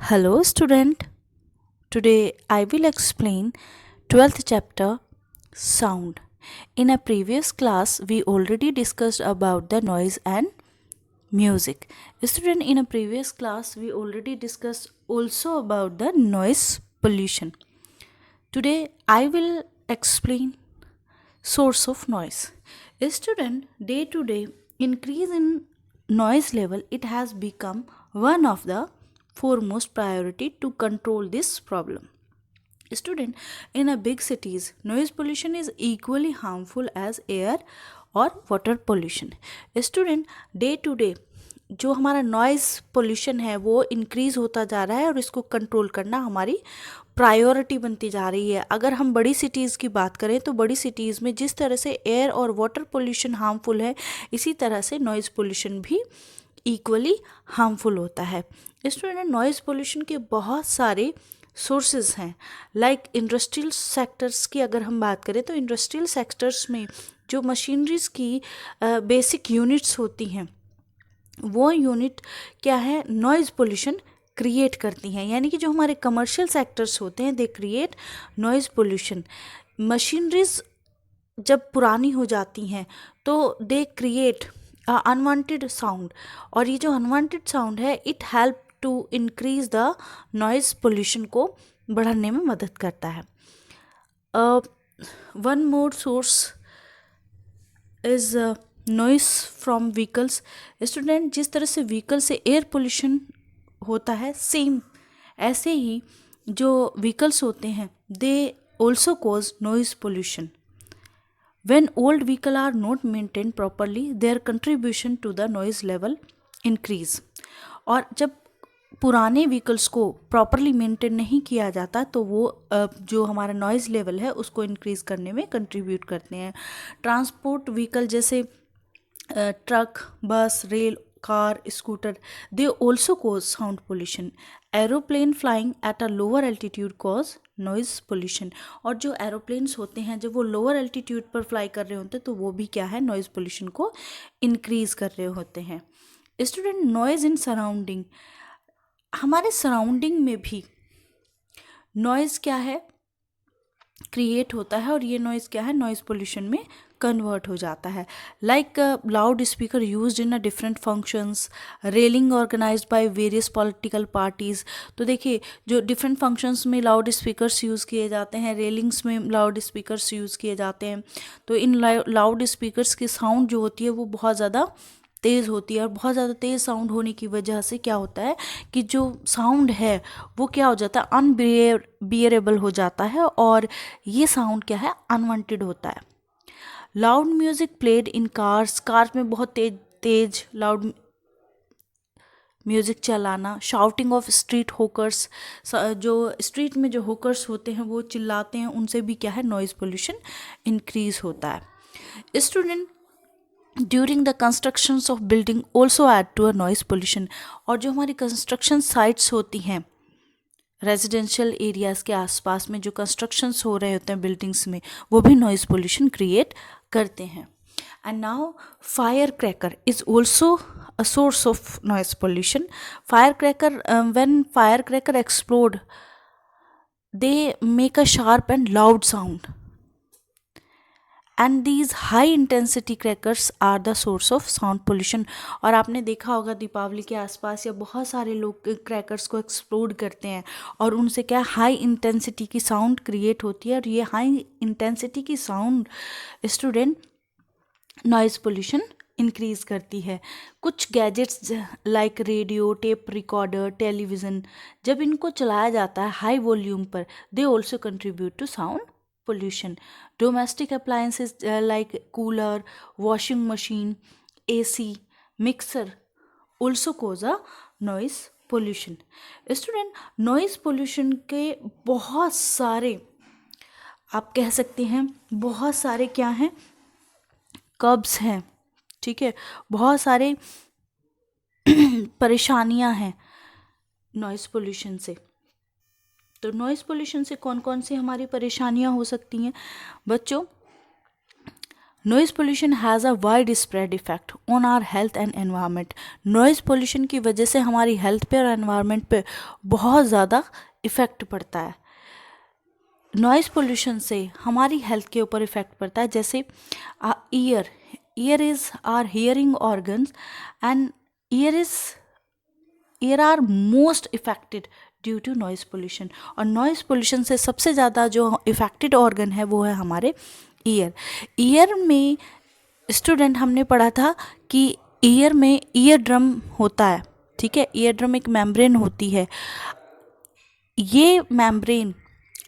Hello student. Today I will explain 12th chapter sound. In a previous class we already discussed about the noise and music. Student, in a previous class we already discussed also about the noise pollution. Today I will explain source of noise. Student, day to day increase in noise level, it has become one of the foremost priority to control this problem. Student, in a big cities noise pollution is equally harmful as air और water pollution. Student, day to day जो हमारा noise pollution है वो increase होता जा रहा है और इसको कंट्रोल करना हमारी प्रायोरिटी बनती जा रही है. अगर हम बड़ी सिटीज़ की बात करें तो बड़ी सिटीज़ में जिस तरह से एयर और वाटर पोल्यूशन हार्मफुल है, इसी तरह से नॉइज़ पोल्यूशन भी इक्वली हार्मफुल होता है. स्टूडेंट, नॉइज़ पोल्यूशन के बहुत सारे सोर्सेज हैं. लाइक इंडस्ट्रियल सेक्टर्स की अगर हम बात करें तो इंडस्ट्रियल सेक्टर्स में जो मशीनरीज की बेसिक यूनिट्स होती हैं वो यूनिट क्या है, नॉइज़ पोल्यूशन क्रिएट करती हैं. यानी कि जो हमारे कमर्शियल सेक्टर्स होते हैं they create noise pollution. Machineries जब पुरानी हो जाती हैं तो दे क्रिएट अनवांटेड साउंड, और ये जो अनवांटेड साउंड है it help to increase the noise pollution को बढ़ाने में मदद करता है. One more source is noise from vehicles. Student, जिस तरह से व्हीकल से एयर पोल्यूशन होता है सेम ऐसे ही जो व्हीकल्स होते हैं they also cause noise pollution. When old vehicles are not maintained properly, their contribution to the noise level increase. और जब पुराने व्हीकल्स को प्रॉपरली मेंटेन नहीं किया जाता तो वो जो हमारा नॉइज़ लेवल है उसको इंक्रीज़ करने में कंट्रीब्यूट करते हैं. ट्रांसपोर्ट व्हीकल जैसे ट्रक, बस, rail, car, scooter, they also cause sound pollution. Aeroplane flying at a lower altitude cause noise pollution. और जो एरोप्लेन्स होते हैं जब वो लोअर एल्टीट्यूड पर फ्लाई कर रहे होते हैं तो वो भी क्या है, नॉइज़ पोल्यूशन को इंक्रीज़ कर रहे होते हैं. स्टूडेंट, नॉइज़ इन सराउंडिंग, हमारे सराउंडिंग में भी नॉइज़ क्या है, क्रिएट होता है और ये नॉइज़ क्या है, नॉइज़ पोल्यूशन में कन्वर्ट हो जाता है. Like loud speaker use in a different functions, rallying organized by various political parties. तो देखिए जो डिफरेंट फंक्शंस में लाउड स्पीकर्स यूज़ किए जाते हैं, रेलिंग्स में लाउड स्पीकर्स यूज़ किए जाते हैं. तो इन लाउड स्पीकर्स की साउंड जो होती है वो बहुत ज़्यादा तेज़ होती है, और बहुत ज़्यादा तेज़ साउंड होने की वजह से क्या होता है कि जो साउंड है वो क्या हो जाता है, अनबियरेबल हो जाता है, और ये साउंड क्या है, अनवांटेड होता है. Loud music played in cars, car में बहुत तेज तेज लाउड म्यूज़िक चलाना. शाउटिंग ऑफ स्ट्रीट होकर्स, जो स्ट्रीट में जो होकर्स होते हैं वो चिल्लाते हैं, उनसे भी क्या है, नॉइज़ पोल्यूशन इंक्रीज़ होता है. Student, during the constructions of building also add to a noise pollution. और जो हमारी कंस्ट्रक्शन साइट्स होती हैं रेजिडेंशियल एरियाज़ के आसपास में जो कंस्ट्रक्शंस हो रहे होते हैं बिल्डिंग्स में, वो भी नॉइज़ पोल्यूशन क्रिएट करते हैं. And now fire cracker is also a source of noise pollution. Firecracker, when firecracker explode, they make a sharp and loud sound. And these high intensity crackers are the source of sound pollution. और आपने देखा होगा दीपावली के आसपास या बहुत सारे लोग क्रैकर्स को एक्सप्लोड करते हैं और उनसे क्या हाई इंटेंसिटी की साउंड क्रिएट होती है, और ये हाई इंटेंसिटी की sound student noise pollution increase करती है. कुछ gadgets like radio, tape recorder, television, जब इनको चलाया जाता है हाई वॉल्यूम पर, they also contribute to sound pollution. Domestic appliances like cooler, washing machine, AC, mixer also cause a noise pollution. Student, noise pollution के बहुत सारे, आप कह सकते हैं बहुत सारे क्या हैं, कब्स हैं, ठीक है, बहुत सारे परेशानियां हैं नॉइज़ पोल्यूशन से. तो नॉइज़ पोल्यूशन से कौन कौन सी हमारी परेशानियां हो सकती हैं बच्चों? Noise pollution has a wide spread effect on our health and environment. Noise pollution की वजह से हमारी हेल्थ पे और एनवायरनमेंट पे बहुत ज़्यादा इफ़ेक्ट पड़ता है। नॉइज़ पोल्यूशन से हमारी हेल्थ के ऊपर इफ़ेक्ट पड़ता है, जैसे ear is are hearing organs and ear are most effected due to noise pollution. और नॉइज़ पोल्यूशन से सबसे ज़्यादा जो इफ़ेक्टेड ऑर्गन है वो है हमारे ईयर में स्टूडेंट हमने पढ़ा था कि ईयर में ईयर ड्रम होता है, ठीक है। ईयर ड्रम एक मेम्ब्रेन होती है। ये मेम्ब्रेन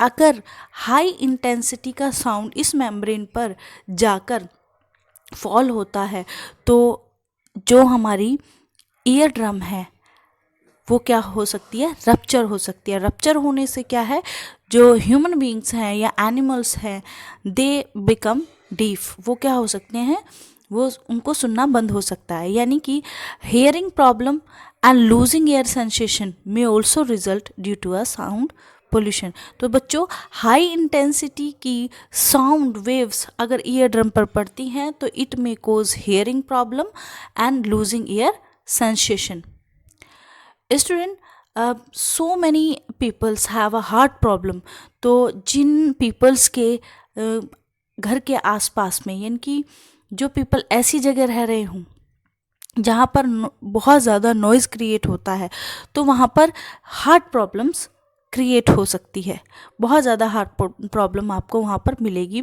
अगर हाई इंटेंसिटी का साउंड इस मेम्ब्रेन पर जाकर फॉल होता है तो जो हमारी ईयर ड्रम है वो क्या हो सकती है, रप्चर हो सकती है। रप्चर होने से क्या है, जो ह्यूमन बीइंग्स हैं या एनिमल्स हैं दे बिकम डीफ, वो क्या हो सकते हैं, वो उनको सुनना बंद हो सकता है। यानी कि hearing problem and losing air sensation में also result due to a sound pollution. तो बच्चों, हाई इंटेंसिटी की साउंड वेव्स अगर ईयर ड्रम पर पड़ती हैं तो it may cause hearing problem and losing air sensation. Student, so many peoples have a heart problem. तो जिन पीपल्स के घर के आसपास में, यानी कि जो पीपल ऐसी जगह रह रहे हों जहाँ पर बहुत ज़्यादा नॉइज़ क्रिएट होता है, तो वहाँ पर हार्ट प्रॉब्लम्स क्रिएट हो सकती है। बहुत ज़्यादा हार्ट प्रॉब्लम आपको वहाँ पर मिलेगी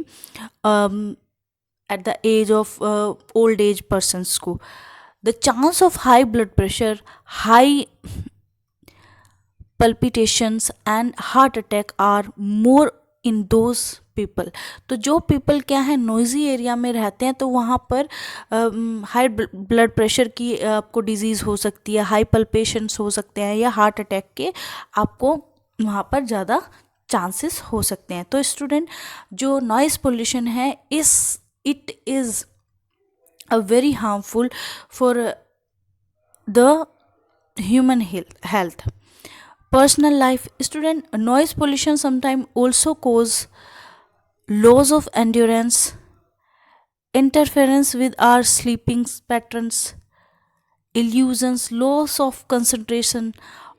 at the age of old age persons को। The chance of high blood pressure, high palpitations and heart attack are more in those people। तो जो people क्या है, नोइजी एरिया में रहते हैं, तो वहाँ पर हाई ब्लड प्रेशर की आपको डिजीज़ हो सकती है, हाई पल्पेशंस हो सकते हैं, या हार्ट अटैक के आपको वहाँ पर ज़्यादा चांसेस हो सकते हैं। तो स्टूडेंट, जो नॉइज़ पोल्यूशन है it is a very harmful for the human health, personal life। Student, noise pollution sometimes also cause loss of endurance, interference with our sleeping patterns, illusions, loss of concentration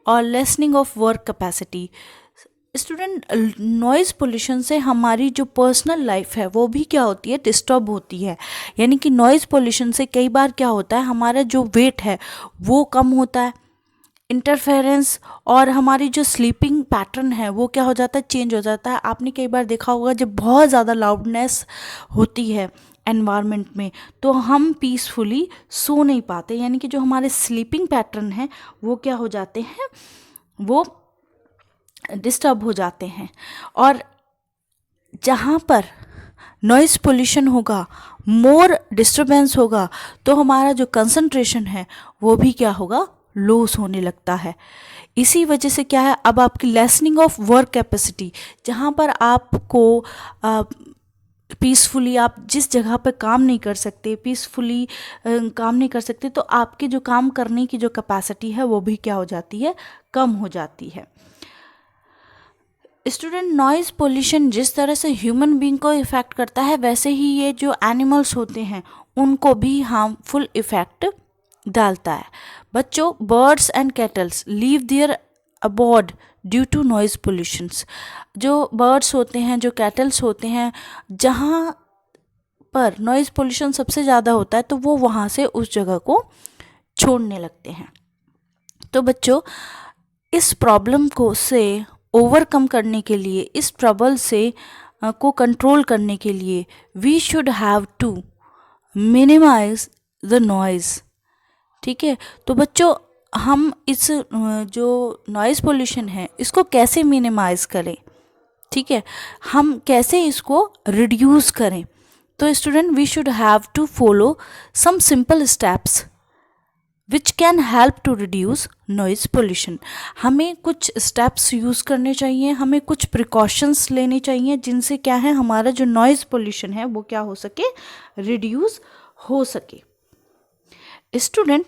or lessening of work capacity। Student, noise pollution से हमारी जो personal life है वो भी क्या होती है, disturb होती है। यानी कि नॉइज़ पोल्यूशन से कई बार क्या होता है, हमारा जो वेट है वो कम होता है, इंटरफेरेंस, और हमारी जो स्लीपिंग पैटर्न है वो क्या हो जाता है, चेंज हो जाता है। आपने कई बार देखा होगा जब बहुत ज़्यादा लाउडनेस होती है एनवायरनमेंट में तो हम पीसफुली सो नहीं पाते, यानी कि जो हमारे स्लीपिंग पैटर्न है वो क्या हो जाते हैं, वो डिस्टर्ब हो जाते हैं। और जहाँ पर नॉइज़ पोल्यूशन होगा, मोर डिस्टर्बेंस होगा, तो हमारा जो कंसंट्रेशन है वो भी क्या होगा, लॉस होने लगता है। इसी वजह से क्या है, अब आपकी लेसनिंग ऑफ वर्क कैपेसिटी, जहाँ पर आपको पीसफुली आप जिस जगह पर काम नहीं कर सकते, पीसफुली काम नहीं कर सकते, तो आपके जो काम करने की जो कैपेसिटी है वो भी क्या हो जाती है, कम हो जाती है। स्टूडेंट, नॉइज़ पोल्यूशन जिस तरह से ह्यूमन बीइंग को इफ़ेक्ट करता है, वैसे ही ये जो एनिमल्स होते हैं उनको भी हार्मफुल इफ़ेक्ट डालता है। बच्चों, birds and cattles leave their abode due to noise pollutions. जो बर्ड्स होते हैं, जो कैटल्स होते हैं, जहाँ पर नॉइज़ पोल्यूशन सबसे ज़्यादा होता है तो वो वहाँ से उस जगह को छोड़ने लगते हैं। तो बच्चों, इस प्रॉब्लम को से ओवरकम करने के लिए, इस ट्रबल से को कंट्रोल करने के लिए we should have to minimize the noise. ठीक है, तो बच्चों, हम इस जो नॉइज़ पोल्यूशन है इसको कैसे मिनिमाइज करें, ठीक है, हम कैसे इसको रिड्यूस करें। तो student, we should have to follow some simple steps which can help to reduce noise pollution. हमें कुछ स्टेप्स यूज़ करने चाहिए, हमें कुछ प्रिकॉशंस लेने चाहिए जिनसे क्या है, हमारा जो नॉइज़ पोल्यूशन है वो क्या हो सके, रिड्यूस हो सके। Student,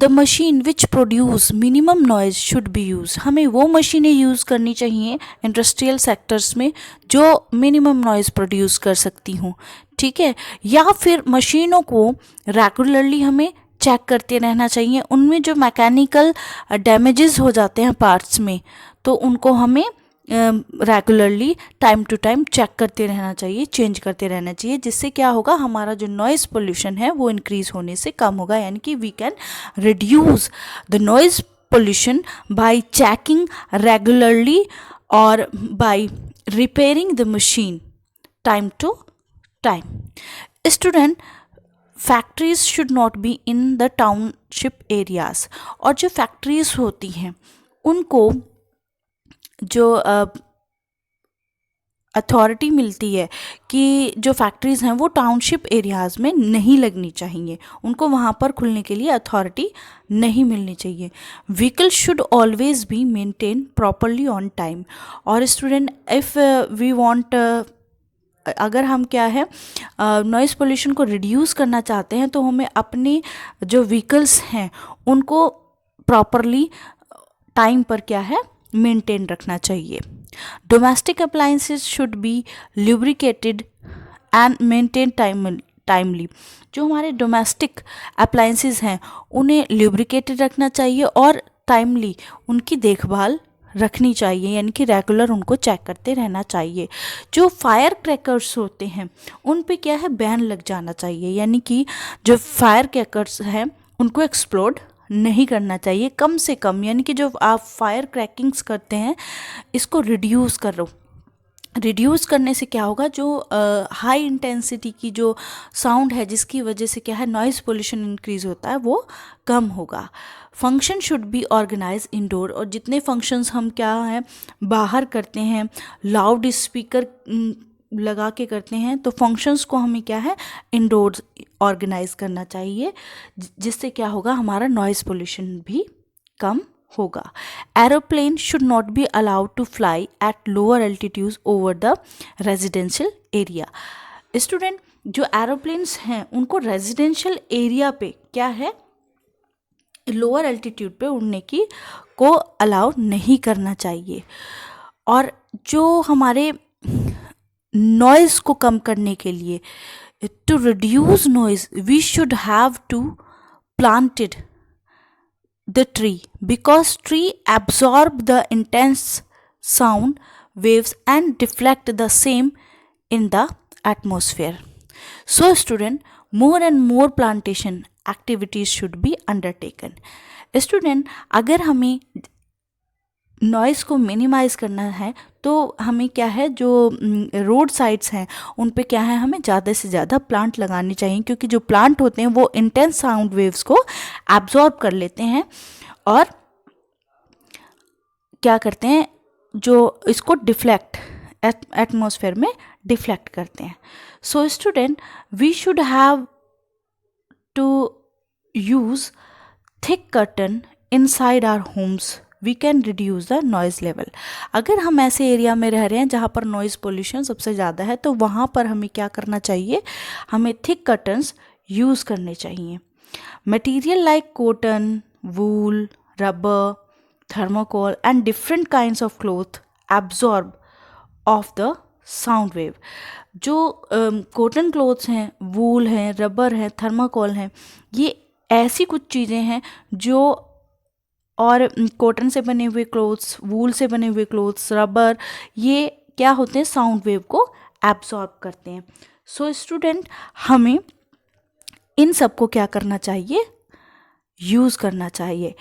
the machine which produce minimum noise should be use. हमें वो मशीनें यूज़ करनी चाहिए इंडस्ट्रियल सेक्टर्स में जो मिनिमम नॉइज़ प्रोड्यूस कर सकती हूँ, ठीक है। या फिर मशीनों को रेगुलरली हमें चेक करते रहना चाहिए। उनमें जो मैकेनिकल डैमेजेस हो जाते हैं पार्ट्स में, तो उनको हमें regularly time to time check करते रहना चाहिए, चेंज करते रहना चाहिए, जिससे क्या होगा, हमारा जो नॉइज़ पोल्यूशन है वो इंक्रीज होने से कम होगा। यानी कि we can reduce the noise pollution by checking regularly और by repairing the machine time to time. Student, factories should not be in the township areas. और जो फैक्ट्रीज होती हैं उनको जो अथॉरिटी मिलती है कि जो फैक्ट्रीज़ हैं वो टाउनशिप एरियाज़ में नहीं लगनी चाहिए, उनको वहाँ पर खुलने के लिए अथॉरिटी नहीं मिलनी चाहिए। Vehicle should always be maintain properly on time. और स्टूडेंट, इफ़ वी वांट, अगर हम क्या है नॉइज़ पोल्यूशन को रिड्यूस करना चाहते हैं तो हमें अपने जो व्हीकल्स हैं उनको प्रॉपरली टाइम पर क्या है मेंटेन रखना चाहिए। Domestic appliances should be lubricated and maintain timely. जो हमारे डोमेस्टिक अप्लायंसेस हैं उन्हें लुब्रिकेटेड रखना चाहिए और टाइमली उनकी देखभाल रखनी चाहिए, यानी कि रेगुलर उनको चेक करते रहना चाहिए। जो फायर क्रैकर्स होते हैं उन पे क्या है बैन लग जाना चाहिए, यानी कि जो फायर क्रैकर्स हैं उनको एक्सप्लोड नहीं करना चाहिए कम से कम। यानी कि जो आप फायर क्रैकिंग्स करते हैं इसको रिड्यूस करो। रिड्यूस करने से क्या होगा, जो हाई इंटेंसिटी की जो साउंड है जिसकी वजह से क्या है नॉइज़ पोल्यूशन इंक्रीज होता है वो कम होगा। Function should be organise indoor. और जितने फंक्शंस हम क्या हैं बाहर करते हैं, लाउड स्पीकर लगा के करते हैं, तो फंक्शंस को हमें क्या है इंडोर्स ऑर्गेनाइज करना चाहिए, जिससे क्या होगा हमारा नॉइज़ पोल्यूशन भी कम होगा। Aeroplane should not be allowed to fly at lower altitudes over the residential area. Student, जो एरोप्लेन्स हैं उनको रेजिडेंशियल एरिया पे क्या है लोअर एल्टीट्यूड पे उड़ने की को अलाउ नहीं करना चाहिए। और जो हमारे नॉइज़ को कम करने के लिए, to reduce noise we should have to planted the tree, because tree absorb the intense sound waves and deflect the same in the atmosphere. So student, more and more plantation activities should be undertaken. Student, अगर हमें noise को minimise करना है तो हमें क्या है जो रोड साइड्स हैं उन पे क्या है हमें ज़्यादा से ज़्यादा प्लांट लगाने चाहिए, क्योंकि जो प्लांट होते हैं वो इंटेंस साउंड वेव्स को एब्जॉर्ब कर लेते हैं और क्या करते हैं जो इसको डिफ्लेक्ट एटमॉस्फेयर में डिफ्लेक्ट करते हैं। So student, we should have to use thick curtain inside our homes, we can reduce the noise level. अगर हम ऐसे एरिया में रह रहे हैं जहाँ पर नॉइज़ पोल्यूशन सबसे ज़्यादा है तो वहाँ पर हमें क्या करना चाहिए, हमें थिक कर्टन्स यूज़ करने चाहिए। Material like cotton, wool, rubber, thermocol and different kinds of cloth absorb of the sound wave. जो कॉटन क्लोथ्स हैं, वूल हैं, रबर है, थर्माकोल हैं, ये ऐसी कुछ चीज़ें हैं जो, और कॉटन से बने हुए क्लोथ्स, वूल से बने हुए क्लोथ्स, रबर, ये क्या होते हैं साउंड वेव को एब्जॉर्ब करते हैं। सो स्टूडेंट, हमें इन सब को क्या करना चाहिए यूज़ करना चाहिए।